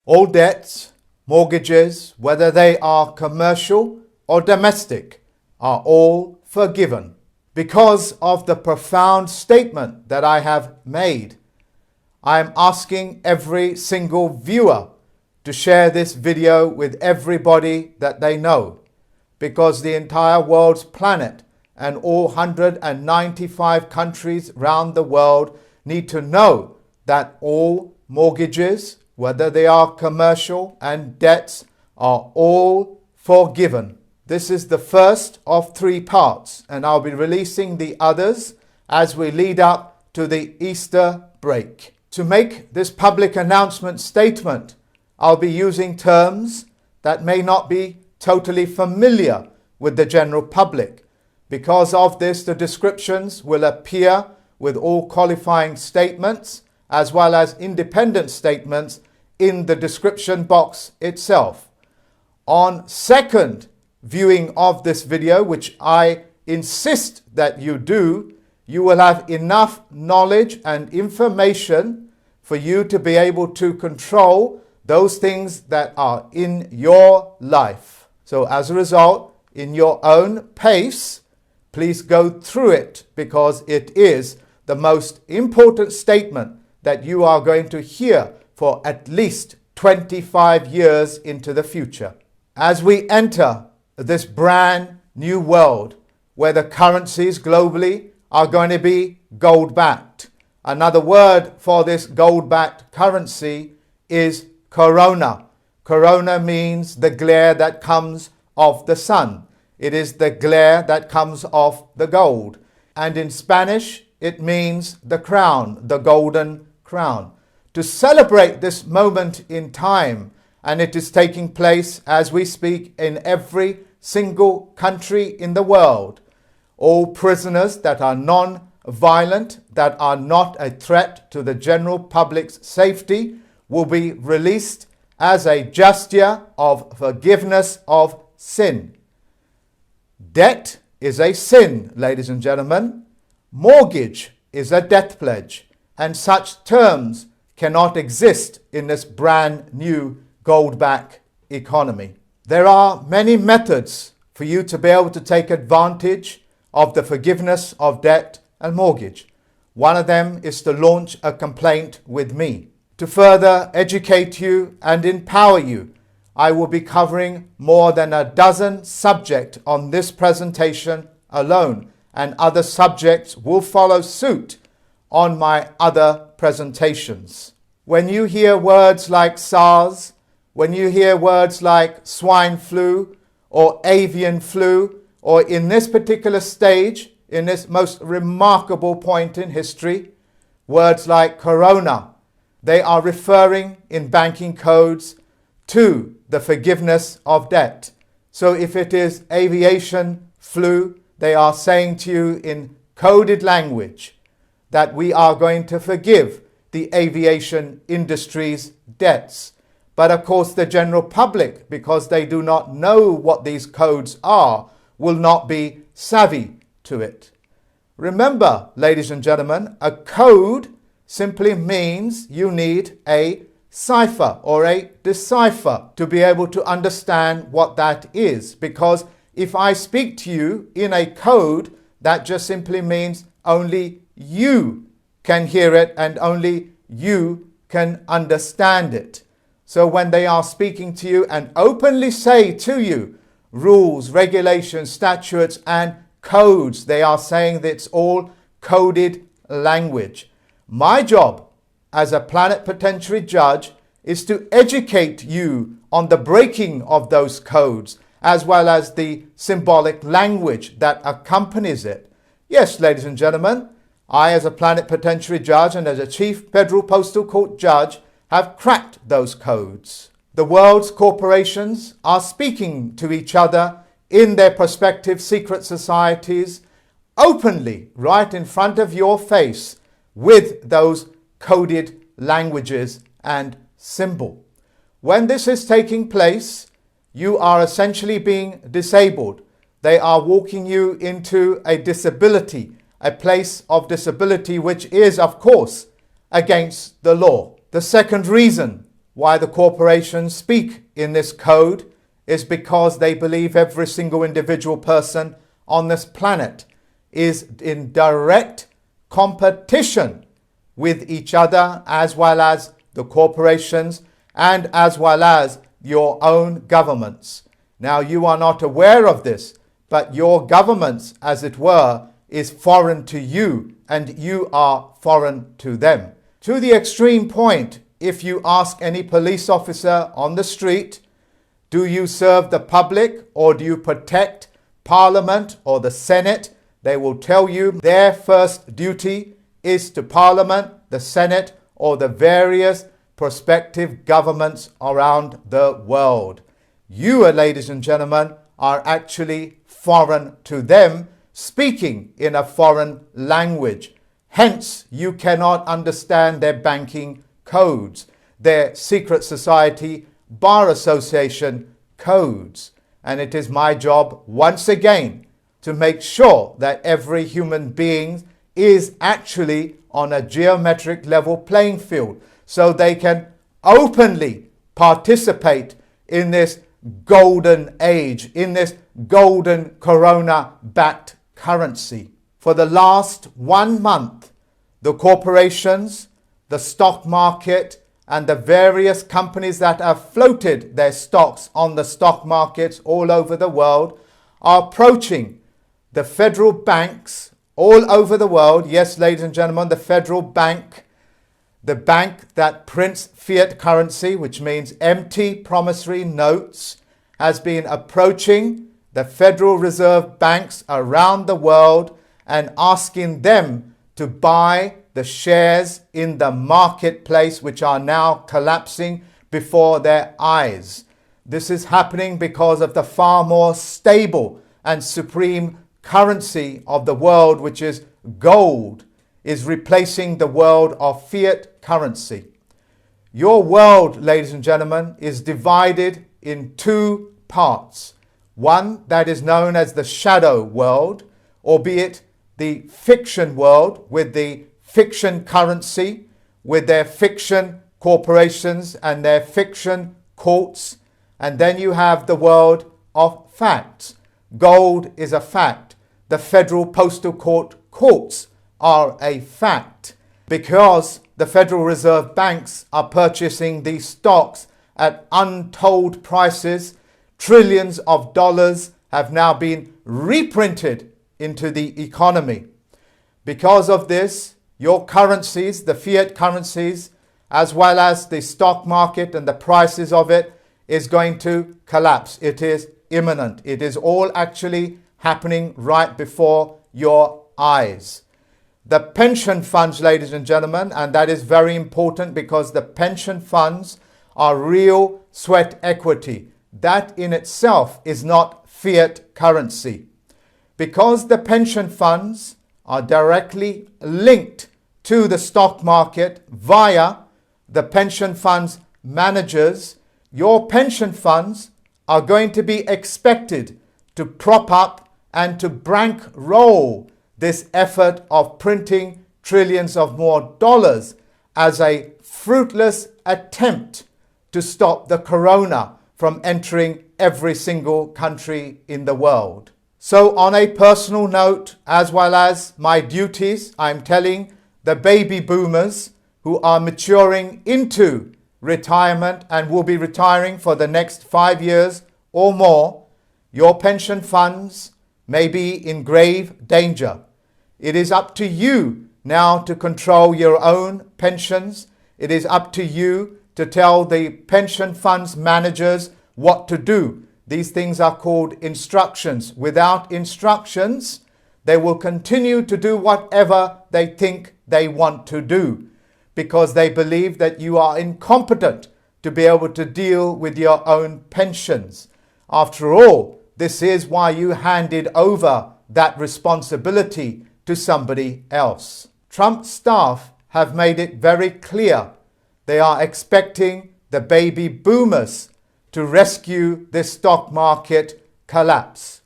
All debts, mortgages, whether they are commercial or domestic, are all forgiven. Because of the profound statement that I have made, I am asking every single viewer to share this video with everybody that they know, because the entire world's planet and all 195 countries around the world need to know that all mortgages, whether they are commercial and debts, are all forgiven. This is the first of 3 parts, and I'll be releasing the others as we lead up to the Easter break. To make this public announcement statement, I'll be using terms that may not be totally familiar with the general public. Because of this, the descriptions will appear with all qualifying statements as well as independent statements in the description box itself. On second viewing of this video, which I insist that you do, you will have enough knowledge and information for you to be able to control those things that are in your life. So as a result, in your own pace, please go through it, because it is the most important statement that you are going to hear for at least 25 years into the future. As we enter this brand new world where the currencies globally are going to be gold-backed. Another word for this gold-backed currency is corona. Corona means the glare that comes off the sun. It is the glare that comes off the gold. And in Spanish, it means the crown, the golden crown. To celebrate this moment in time, and it is taking place as we speak in every single country in the world. All prisoners that are non-violent, that are not a threat to the general public's safety, will be released as a gesture of forgiveness of sin. Debt is a sin, ladies and gentlemen. Mortgage is a death pledge, and such terms cannot exist in this brand new gold-backed economy. There are many methods for you to be able to take advantage of the forgiveness of debt and mortgage. One of them is to launch a complaint with me. To further educate you and empower you, I will be covering more than a dozen subjects on this presentation alone, and other subjects will follow suit on my other presentations. When you hear words like SARS, when you hear words like swine flu or avian flu, or in this particular stage, in this most remarkable point in history, words like corona, they are referring in banking codes to the forgiveness of debt. So if it is aviation flu, they are saying to you in coded language that we are going to forgive the aviation industry's debts. But of course the general public, because they do not know what these codes are, will not be savvy to it. Remember, ladies and gentlemen, a code simply means you need a cipher or a decipher to be able to understand what that is. Because if I speak to you in a code, that just simply means only you can hear it and only you can understand it. So when they are speaking to you and openly say to you rules, regulations, statutes and codes, they are saying that it's all coded language. My job as a plenipotentiary judge is to educate you on the breaking of those codes, as well as the symbolic language that accompanies it. Yes, ladies and gentlemen, I as a plenipotentiary judge and as a chief federal postal court judge have cracked those codes. The world's corporations are speaking to each other in their prospective secret societies openly, right in front of your face, with those coded languages and symbol. When this is taking place, you are essentially being disabled. They are walking you into a disability, a place of disability, which is, of course, against the law. The second reason why the corporations speak in this code is because they believe every single individual person on this planet is in direct competition with each other, as well as the corporations and as well as your own governments. Now, you are not aware of this, but your governments, as it were, is foreign to you and you are foreign to them. To the extreme point, if you ask any police officer on the street, do you serve the public or do you protect Parliament or the Senate? They will tell you their first duty is to Parliament, the Senate, or the various prospective governments around the world. You, ladies and gentlemen, are actually foreign to them, speaking in a foreign language. Hence, you cannot understand their banking codes, their secret society, bar association codes. And it is my job, once again, to make sure that every human being is actually on a geometric level playing field, so they can openly participate in this golden age, in this golden corona-backed currency. For the last 1 month, the corporations, the stock market, and the various companies that have floated their stocks on the stock markets all over the world are approaching the federal banks all over the world. Yes, ladies and gentlemen, the federal bank, the bank that prints fiat currency, which means empty promissory notes, has been approaching the Federal Reserve banks around the world and asking them to buy the shares in the marketplace, which are now collapsing before their eyes. This is happening because of the far more stable and supreme currency of the world, which is gold, is replacing the world of fiat currency. Your world, ladies and gentlemen, is divided in two parts. One that is known as the shadow world, albeit the fiction world, with the fiction currency, with their fiction corporations and their fiction courts. And then you have the world of facts. Gold is a fact. The Federal Postal Court courts are a fact, because the Federal Reserve banks are purchasing these stocks at untold prices. Trillions of dollars have now been reprinted into the economy. Because of this, your currencies, the fiat currencies, as well as the stock market and the prices of it, is going to collapse. It is imminent. It is all actually happening right before your eyes. The pension funds, ladies and gentlemen, and that is very important, because the pension funds are real sweat equity. That in itself is not fiat currency. Because the pension funds are directly linked to the stock market via the pension funds managers, your pension funds are going to be expected to prop up and to bankroll this effort of printing trillions of more dollars as a fruitless attempt to stop the corona from entering every single country in the world. So on a personal note, as well as my duties, I'm telling the baby boomers who are maturing into retirement and will be retiring for the next 5 years or more, your pension funds may be in grave danger. It is up to you now to control your own pensions. It is up to you to tell the pension funds managers what to do. These things are called instructions. Without instructions, they will continue to do whatever they think they want to do, because they believe that you are incompetent to be able to deal with your own pensions. After all, this is why you handed over that responsibility to somebody else. Trump staff have made it very clear they are expecting the baby boomers to rescue this stock market collapse.